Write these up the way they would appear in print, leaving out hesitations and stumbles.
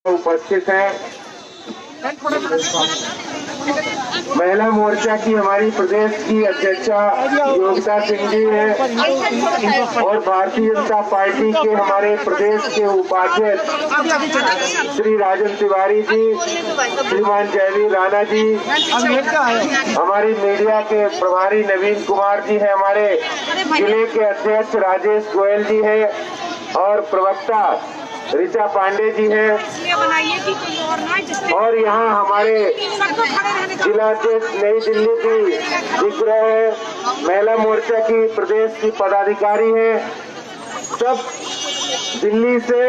उपस्थित है। महिला मोर्चा की हमारी प्रदेश की अध्यक्षा योगिता सिंह जी है और भारतीय जनता पार्टी के हमारे प्रदेश के उपाध्यक्ष श्री राजन तिवारी जी, श्रीमान जयवीर राणा जी, हमारी मीडिया के प्रभारी नवीन कुमार जी है, हमारे जिले के अध्यक्ष राजेश गोयल जी है और प्रवक्ता ऋचा पांडे जी हैं और यहाँ हमारे जिलाध्यक्ष नई दिल्ली की दिख रहे हैं, महिला मोर्चा की प्रदेश की पदाधिकारी हैं, सब दिल्ली से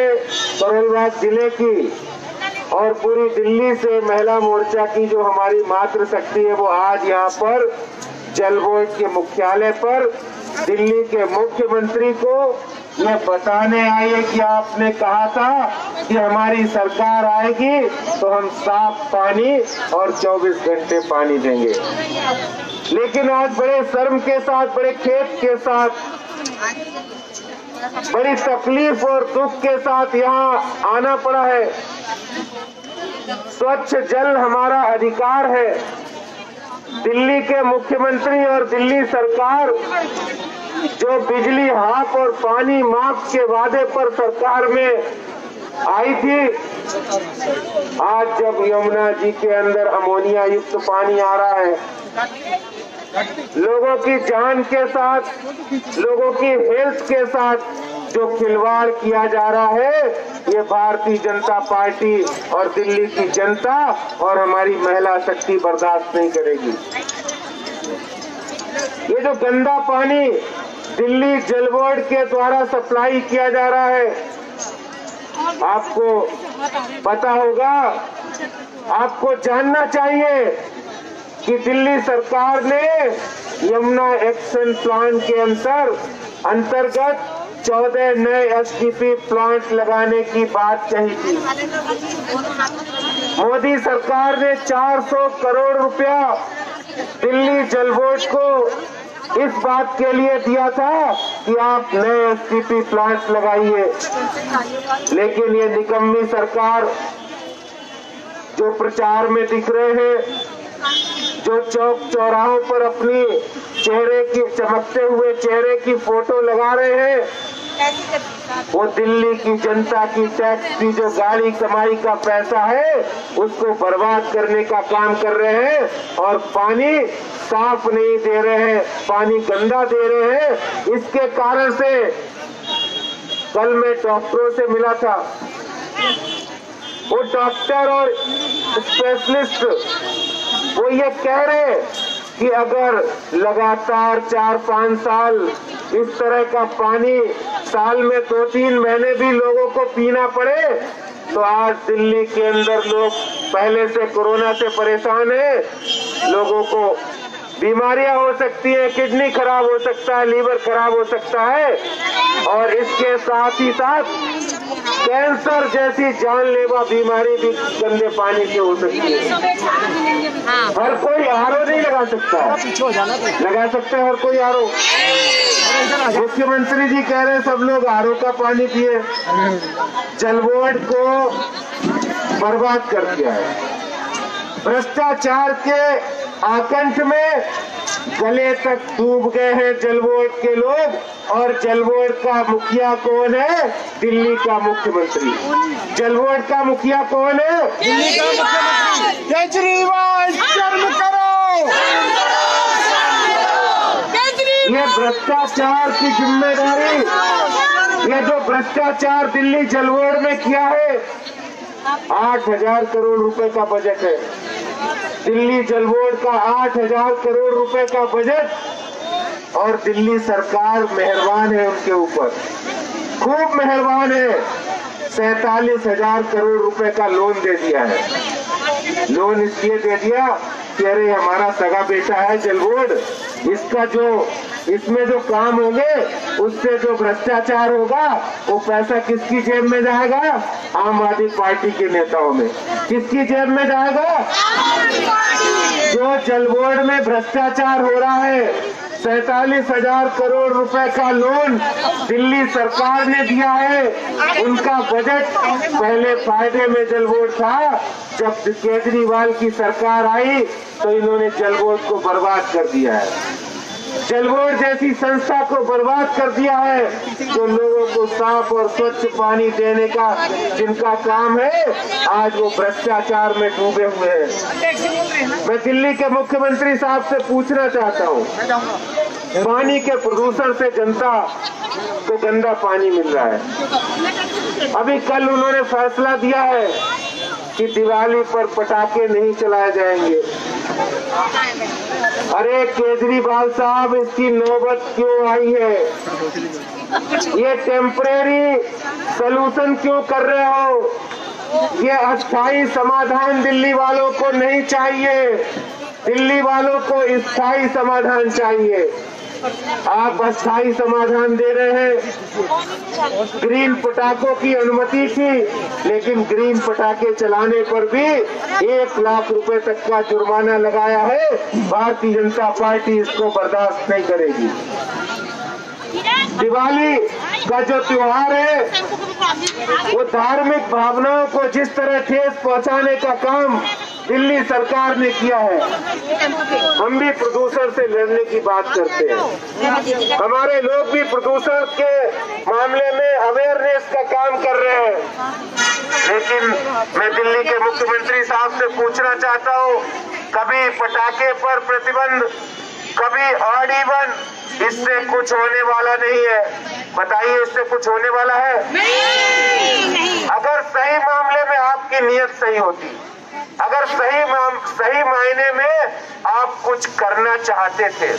करोलबाग जिले की और पूरी दिल्ली से महिला मोर्चा की जो हमारी मातृ शक्ति है वो आज यहाँ पर जल बोर्ड के मुख्यालय पर दिल्ली के मुख्यमंत्री को ये बताने आई है कि आपने कहा था कि हमारी सरकार आएगी तो हम साफ पानी और 24 घंटे पानी देंगे, लेकिन आज बड़े शर्म के साथ, बड़े खेद के साथ, बड़ी तकलीफ और दुख के साथ यहाँ आना पड़ा है। स्वच्छ जल हमारा अधिकार है। दिल्ली के मुख्यमंत्री और दिल्ली सरकार जो बिजली हाफ और पानी माफ के वादे पर सरकार में आई थी, आज जब यमुना जी के अंदर अमोनिया युक्त पानी आ रहा है, लोगों की जान के साथ, लोगों की हेल्थ के साथ जो खिलवाड़ किया जा रहा है, ये भारतीय जनता पार्टी और दिल्ली की जनता और हमारी महिला शक्ति बर्दाश्त नहीं करेगी। ये जो गंदा पानी दिल्ली जल बोर्ड के द्वारा सप्लाई किया जा रहा है, आपको पता होगा, आपको जानना चाहिए कि दिल्ली सरकार ने यमुना एक्शन प्लान के अंतर्गत 14 नए एसटीपी प्लांट लगाने की बात कही थी। मोदी सरकार ने 400 करोड़ रुपया दिल्ली जल बोर्ड को इस बात के लिए दिया था कि आप नए एसटीपी प्लांट लगाइए, लेकिन ये निकम्मी सरकार जो प्रचार में दिख रहे हैं, जो चौक चौराहों पर अपनी चेहरे की चमकते हुए चेहरे की फोटो लगा रहे हैं, वो दिल्ली की जनता की टैक्स की जो गाड़ी कमाई का पैसा है उसको बर्बाद करने का काम कर रहे हैं और पानी साफ नहीं दे रहे हैं, पानी गंदा दे रहे हैं। इसके कारण से कल मैं डॉक्टरों से मिला था, वो डॉक्टर और स्पेशलिस्ट वो ये कह रहे कि अगर लगातार 4-5 साल इस तरह का पानी साल में 2-3 महीने भी लोगों को पीना पड़े तो आज दिल्ली के अंदर लोग पहले से कोरोना से परेशान है, लोगों को बीमारियां हो सकती है, किडनी खराब हो सकता है, लीवर खराब हो सकता है और इसके साथ ही साथ कैंसर जैसी जानलेवा बीमारी भी गंदे पानी से हो सकती है। हर कोई आरओ नहीं लगा सकता, लगा सकता है हर कोई आरओ। मुख्यमंत्री जी कह रहे हैं सब लोग आरओ का पानी पिए, जल बोर्ड को बर्बाद कर दिया है। भ्रष्टाचार के आकंठ में गले तक डूब गए हैं जल बोर्ड के लोग और जल बोर्ड का मुखिया कौन है? दिल्ली का मुख्यमंत्री। जल बोर्ड का मुखिया कौन है? दिल्ली का मुख्यमंत्री केजरीवाल। शर्म करो। ये भ्रष्टाचार की जिम्मेदारी, ये जो भ्रष्टाचार दिल्ली जल बोर्ड में किया है, 8,000 करोड़ रुपए का बजट है दिल्ली जल बोर्ड का, 8,000 करोड़ रुपए का बजट और दिल्ली सरकार मेहरबान है उनके ऊपर, खूब मेहरबान है। 47,000 करोड़ रुपए का लोन दे दिया है। लोन इसलिए दे दिया कि अरे हमारा सगा बेटा है जल बोर्ड, इसका जो इसमें जो काम होंगे उससे जो भ्रष्टाचार होगा वो पैसा किसकी जेब में जाएगा? आम आदमी पार्टी के नेताओं में। किसकी जेब में जाएगा? जो जल बोर्ड में भ्रष्टाचार हो रहा है, 47,000 करोड़ रुपए का लोन दिल्ली सरकार ने दिया है। उनका बजट पहले फायदे में जल बोर्ड था, जब केजरीवाल की सरकार आई तो इन्होंने जल बोर्ड को बर्बाद कर दिया है। जल बोर्ड जैसी संस्था को बर्बाद कर दिया है, जो लोगों को साफ और स्वच्छ पानी देने का जिनका काम है, आज वो भ्रष्टाचार में डूबे हुए हैं। मैं दिल्ली के मुख्यमंत्री साहब से पूछना चाहता हूँ, पानी के प्रदूषण से जनता को गंदा पानी मिल रहा है। अभी कल उन्होंने फैसला दिया है कि दिवाली पर पटाखे नहीं चलाए जाएंगे। अरे केजरीवाल साहब, इसकी नौबत क्यों आई है? ये टेम्परेरी सलूशन क्यों कर रहे हो? ये अस्थायी समाधान दिल्ली वालों को नहीं चाहिए। दिल्ली वालों को स्थायी समाधान चाहिए। आप अस्थायी समाधान दे रहे हैं। ग्रीन पटाखों की अनुमति थी, लेकिन ग्रीन पटाखे चलाने पर भी 1 लाख रुपए तक का जुर्माना लगाया है। भारतीय जनता पार्टी इसको बर्दाश्त नहीं करेगी। दिवाली का जो त्योहार है, वो धार्मिक भावनाओं को जिस तरह ठेस पहुंचाने का काम दिल्ली सरकार ने किया है, हम भी प्रदूषण से लड़ने की बात करते हैं। हमारे लोग भी प्रदूषण के मामले में अवेयरनेस का काम कर रहे हैं। लेकिन मैं दिल्ली के मुख्यमंत्री साहब से पूछना चाहता हूँ, कभी पटाखे पर प्रतिबंध, कभी ऑड इवन, इससे कुछ होने वाला नहीं है। बताइए, इससे कुछ होने वाला है? नहीं। अगर सही मामले में आपकी नीयत सही होती, अगर सही मायने में आप कुछ करना चाहते थे,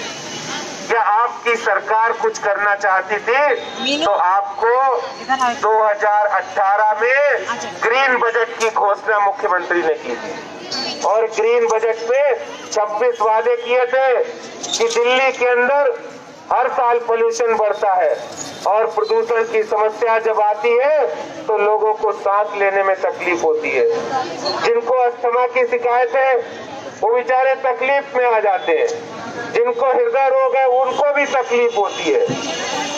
या आपकी सरकार कुछ करना चाहती थी, तो आपको 2018 में ग्रीन बजट की घोषणा मुख्यमंत्री ने की थी। और ग्रीन बजट पे 26 वादे किए थे कि दिल्ली के अंदर हर साल पोल्यूशन बढ़ता है और प्रदूषण की समस्या जब आती है तो लोगों को सांस लेने में तकलीफ होती है। जिनको अस्थमा की शिकायत है वो बेचारे तकलीफ में आ जाते हैं। जिनको हृदय रोग है उनको भी तकलीफ होती है।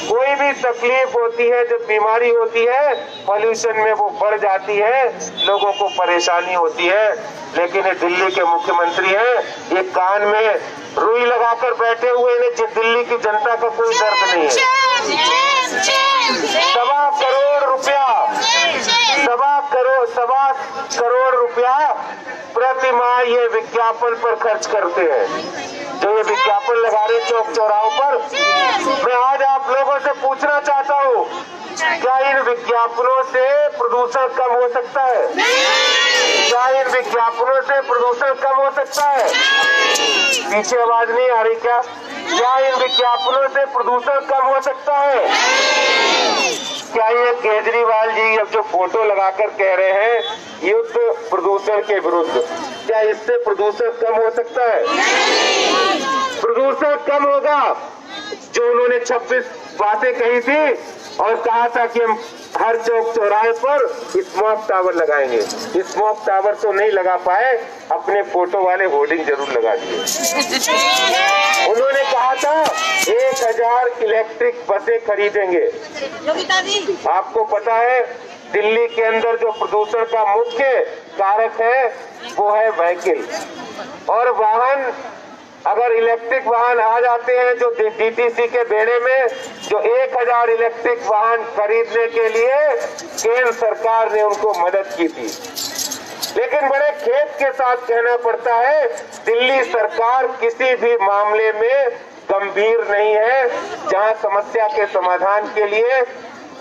कोई भी तकलीफ होती है, जब बीमारी होती है पोल्यूशन में वो बढ़ जाती है, लोगों को परेशानी होती है। लेकिन ये दिल्ली के मुख्यमंत्री हैं, ये कान में रुई लगाकर बैठे हुए हैं। दिल्ली की जनता का कोई दर्द नहीं है। 1.25 करोड़ रुपया प्रति माह ये विज्ञापन पर खर्च करते हैं। जो ये विज्ञापन लगा रहे चौक चौराहों पर, मैं आज आप लोगों से पूछना चाहता हूँ, क्या इन विज्ञापनों से प्रदूषण कम हो सकता है? क्या इन विज्ञापनों से प्रदूषण कम हो सकता है? पीछे आवाज नहीं आ रही क्या? क्या इन विज्ञापनों से प्रदूषण कम हो सकता है? क्या ये केजरीवाल जी अब जो फोटो लगाकर कह रहे हैं युद्ध प्रदूषण के विरुद्ध, क्या इससे प्रदूषण कम हो सकता है? प्रदूषण कम होगा। जो उन्होंने 26 बातें कही थी और कहा था कि हम हर चौक चौराहे पर स्मोक टावर लगाएंगे, स्मोक टावर तो नहीं लगा पाए, अपने फोटो वाले होर्डिंग जरूर लगा दिए। उन्होंने कहा था 1000 इलेक्ट्रिक बसें खरीदेंगे। आपको पता है दिल्ली के अंदर जो प्रदूषण का मुख्य कारक है वो है व्हीकल। और वाहन, अगर इलेक्ट्रिक वाहन आ जाते हैं, जो डीटीसी के बेड़े में जो 1000 इलेक्ट्रिक वाहन खरीदने के लिए केंद्र सरकार ने उनको मदद की थी। लेकिन बड़े खेद के साथ कहना पड़ता है, दिल्ली सरकार किसी भी मामले में गंभीर नहीं है। जहां समस्या के समाधान के लिए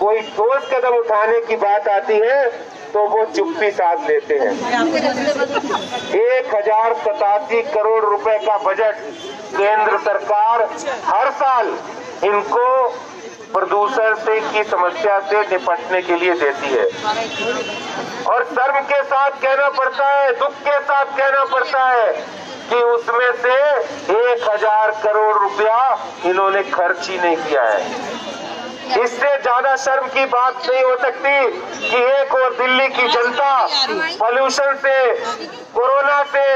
कोई ठोस कदम उठाने की बात आती है तो वो चुप्पी साध लेते हैं। 1087 करोड़ रुपए का बजट केंद्र सरकार हर साल इनको प्रदूषण से की समस्या से निपटने के लिए देती है। और शर्म के साथ कहना पड़ता है, दुख के साथ कहना पड़ता है कि उसमें से 1000 करोड़ रुपया इन्होंने खर्च ही नहीं किया है। इससे ज्यादा शर्म की बात नहीं हो सकती कि एक और दिल्ली की जनता पॉल्यूशन से, कोरोना से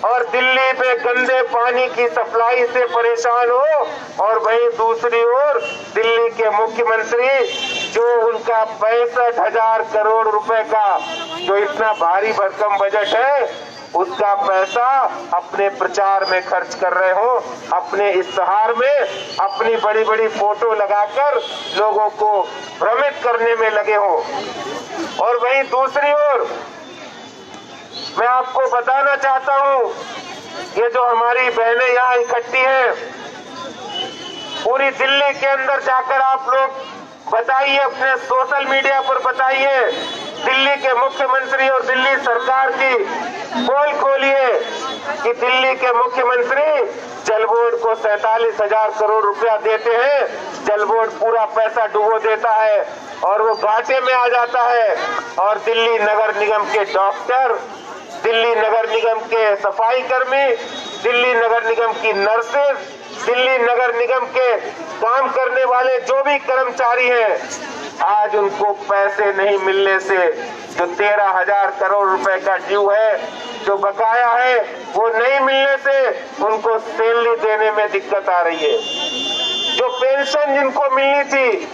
और दिल्ली में गंदे पानी की सप्लाई से परेशान हो, और वहीं दूसरी ओर दिल्ली के मुख्यमंत्री जो उनका 65,000 करोड़ रुपए का जो इतना भारी भरकम बजट है उसका पैसा अपने प्रचार में खर्च कर रहे हो, अपने इश्तेहार में अपनी बड़ी बड़ी फोटो लगाकर लोगों को भ्रमित करने में लगे हो। और वहीं दूसरी ओर मैं आपको बताना चाहता हूं, ये जो हमारी बहनें यहाँ इकट्ठी हैं, पूरी दिल्ली के अंदर जाकर आप लोग बताइए, अपने सोशल मीडिया पर बताइए, दिल्ली के मुख्यमंत्री और दिल्ली सरकार की पोल खोलिए कि दिल्ली के मुख्यमंत्री जल बोर्ड को 47,000 करोड़ रुपया देते हैं, जल बोर्ड पूरा पैसा डुबो देता है और वो घाटे में आ जाता है, और दिल्ली नगर निगम के डॉक्टर, दिल्ली नगर निगम के सफाई कर्मी, दिल्ली नगर निगम की नर्सेज, दिल्ली नगर निगम के काम करने वाले जो भी कर्मचारी हैं, आज उनको पैसे नहीं मिलने से जो 13,000 करोड़ रुपए का ड्यू है, जो बकाया है, वो नहीं मिलने से उनको सैलरी देने में दिक्कत आ रही है। जो पेंशन जिनको मिलनी थी,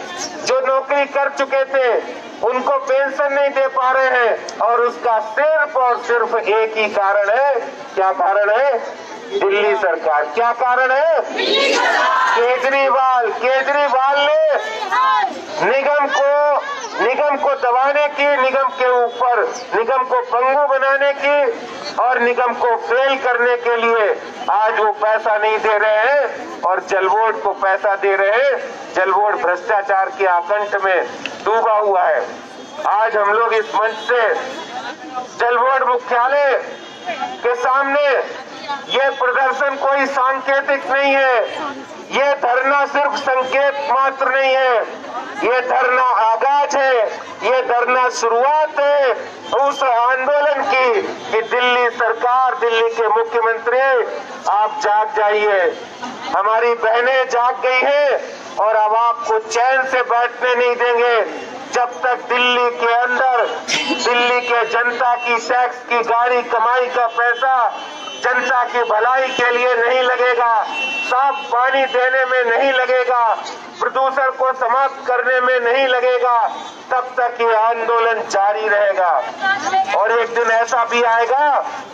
जो नौकरी कर चुके थे, उनको पेंशन नहीं दे पा रहे हैं, और उसका सिर्फ और सिर्फ एक ही कारण है। क्या कारण है? दिल्ली सरकार। क्या कारण है? केजरीवाल ने निगम को दबाने की, निगम के ऊपर निगम को पंगु बनाने की और निगम को फेल करने के लिए आज वो पैसा नहीं दे रहे हैं और जल बोर्ड को पैसा दे रहे हैं। जल बोर्ड भ्रष्टाचार के आकंठ में डूबा हुआ है। आज हम लोग इस मंच से जल बोर्ड मुख्यालय के सामने ये प्रदर्शन कोई सांकेतिक नहीं है, ये धरना सिर्फ संकेत मात्र नहीं है, ये धरना आगाज है, ये धरना शुरुआत है उस आंदोलन की कि दिल्ली सरकार, दिल्ली के मुख्यमंत्री आप जाग जाइए। हमारी बहनें जाग गई हैं और अब आपको चैन से बैठने नहीं देंगे जब तक दिल्ली के अंदर दिल्ली के जनता की टैक्स की गाड़ी कमाई का पैसा जनता की भलाई के लिए नहीं लगेगा, साफ पानी देने में नहीं लगेगा, प्रदूषण को समाप्त करने में नहीं लगेगा, तब तक ये आंदोलन जारी रहेगा। और एक दिन ऐसा भी आएगा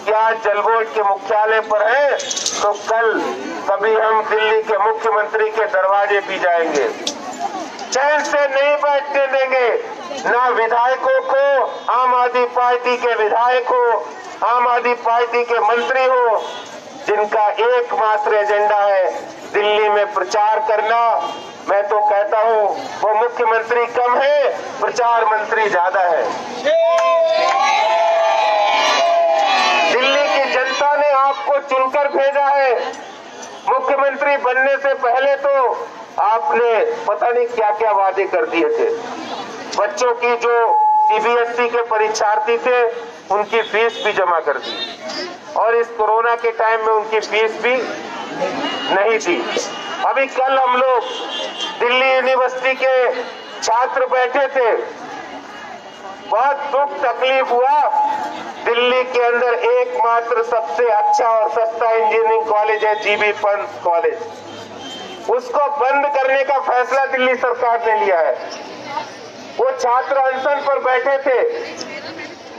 कि आज जल बोर्ड के मुख्यालय पर है तो कल कभी हम दिल्ली के मुख्यमंत्री के दरवाजे भी जाएंगे। चैन से नहीं बैठने देंगे, ना विधायकों को, आम आदमी पार्टी के विधायक हो, आम आदमी पार्टी के मंत्री हो, जिनका एकमात्र एजेंडा है दिल्ली में प्रचार करना। मैं तो कहता हूं वो मुख्यमंत्री कम है, प्रचार मंत्री ज्यादा है। दिल्ली की जनता ने आपको चुनकर भेजा है। मुख्यमंत्री बनने से पहले तो आपने पता नहीं क्या क्या वादे कर दिए थे। बच्चों की जो सीबीएसई के परीक्षार्थी थे उनकी फीस भी जमा कर दी, और इस कोरोना के टाइम में उनकी फीस भी नहीं थी। अभी कल हम लोग दिल्ली यूनिवर्सिटी के छात्र बैठे थे, बहुत दुख तकलीफ हुआ। दिल्ली के अंदर एकमात्र सबसे अच्छा और सस्ता इंजीनियरिंग कॉलेज है जीबी पंत कॉलेज, उसको बंद करने का फैसला दिल्ली सरकार ने लिया है। वो छात्र अनशन पर बैठे थे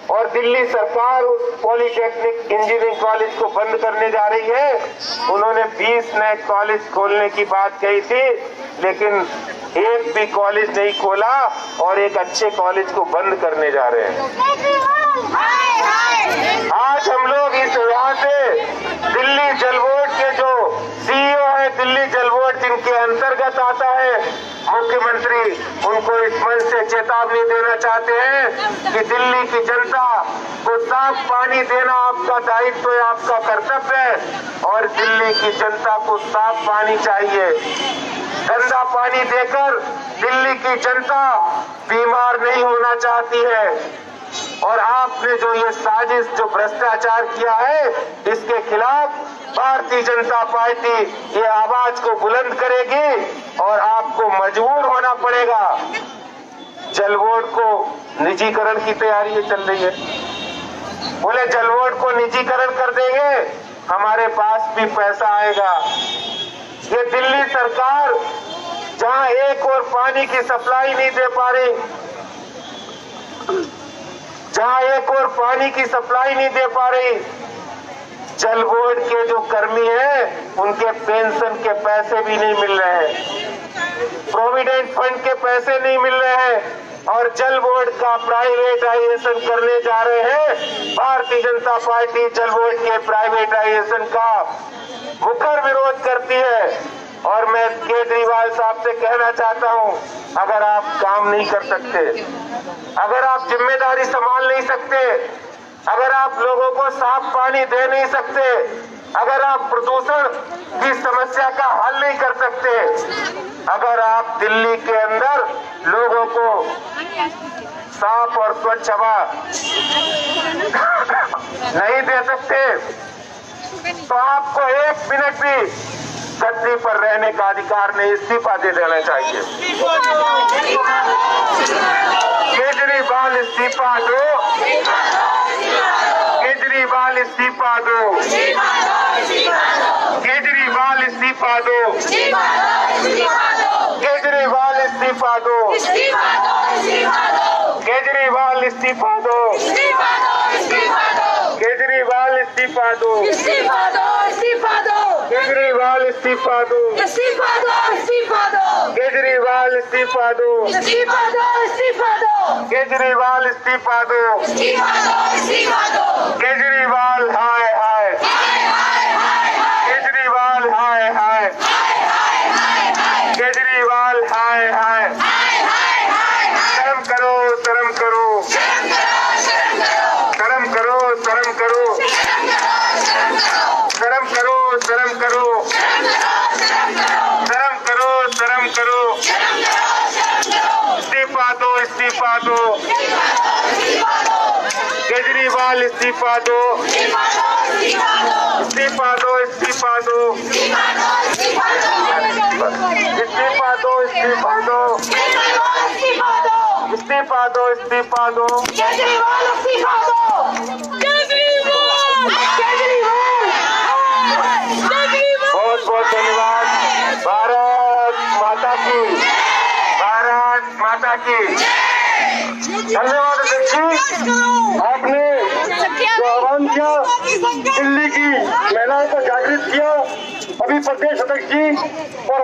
और दिल्ली सरकार उस पॉलिटेक्निक इंजीनियरिंग कॉलेज को बंद करने जा रही है। उन्होंने 20 नए कॉलेज खोलने की बात कही थी, लेकिन एक भी कॉलेज नहीं खोला और एक अच्छे कॉलेज को बंद करने जा रहे हैं। आज हम लोग इस यहाँ से दिल्ली जल बोर्ड के जो सीईओ है, दिल्ली जल बोर्ड जिनके अंतर्गत आता है मुख्यमंत्री, उनको इस मंच से चेतावनी देना चाहते हैं कि दिल्ली की जनता को साफ पानी देना आपका दायित्व है, आपका कर्तव्य है, और दिल्ली की जनता को साफ पानी चाहिए। गंदा पानी देकर दिल्ली की जनता बीमार नहीं होना चाहती है। और आपने जो ये साजिश, जो भ्रष्टाचार किया है, इसके खिलाफ भारतीय जनता पार्टी ये आवाज को बुलंद करेगी और आपको मजबूर होना पड़ेगा। जल बोर्ड को निजीकरण की तैयारी चल रही है। बोले जल बोर्ड को निजीकरण कर देंगे, हमारे पास भी पैसा आएगा। ये दिल्ली सरकार जहां एक और पानी की सप्लाई नहीं दे पा रही, जहां एक और पानी की सप्लाई नहीं दे पा रही, जल बोर्ड के जो कर्मी हैं उनके पेंशन के पैसे भी नहीं मिल रहे हैं, प्रोविडेंट फंड के पैसे नहीं मिल रहे हैं और जल बोर्ड का प्राइवेटाइजेशन करने जा रहे हैं। भारतीय जनता पार्टी जल बोर्ड के प्राइवेटाइजेशन का मुखर विरोध करती है और मैं केजरीवाल साहब से कहना चाहता हूं, अगर आप काम नहीं कर सकते, अगर आप जिम्मेदारी संभाल नहीं सकते, अगर आप लोगों को साफ पानी दे नहीं सकते, अगर आप प्रदूषण की समस्या का हल नहीं कर सकते, अगर आप दिल्ली के अंदर लोगों को साफ और स्वच्छ हवा नहीं दे सकते, तो आपको एक मिनट भी गद्दी पर रहने का अधिकार नहीं, इस्तीफा दे देना चाहिए। केजरीवाल इस्तीफा दो, केजरीवाल इस्तीफा दो, केजरीवाल इस्तीफा दो, केजरीवाल इस्तीफा दो, केजरीवाल इस्तीफा दो, केजरीवाल इस्तीफा दो, केजरीवाल इस्तीफा दो, केजरीवाल इस्तीफा दो, केजरीवाल इस्तीफा दो, केजरीवाल हाय हाय, केजरीवाल हाय हाय, केजरीवाल हाय हाय, शर्म करो, शर्म करो, शर्म करो, शर्म करो, शर्म करो, शर्म करो, शर्म करो, शर्म करो, इस्तीफा दो, इस्तीफा दो, केजरीवाल इस्तीफा दो, इस्तीफा दो, इस्तीफा दो, इस्तीफा दो, इस्तीफा दो, इस्तीफा दो, इस्तीफा दो, केजरीवाल इस्तीफा दो, बहुत बहुत धन्यवाद। भारत माता की, भारत माता की धन्यवाद। अध्यक्ष, आपने जो आह्वान किया, दिल्ली की महिलाओं को जागृत किया, अभी प्रदेश अध्यक्ष जी और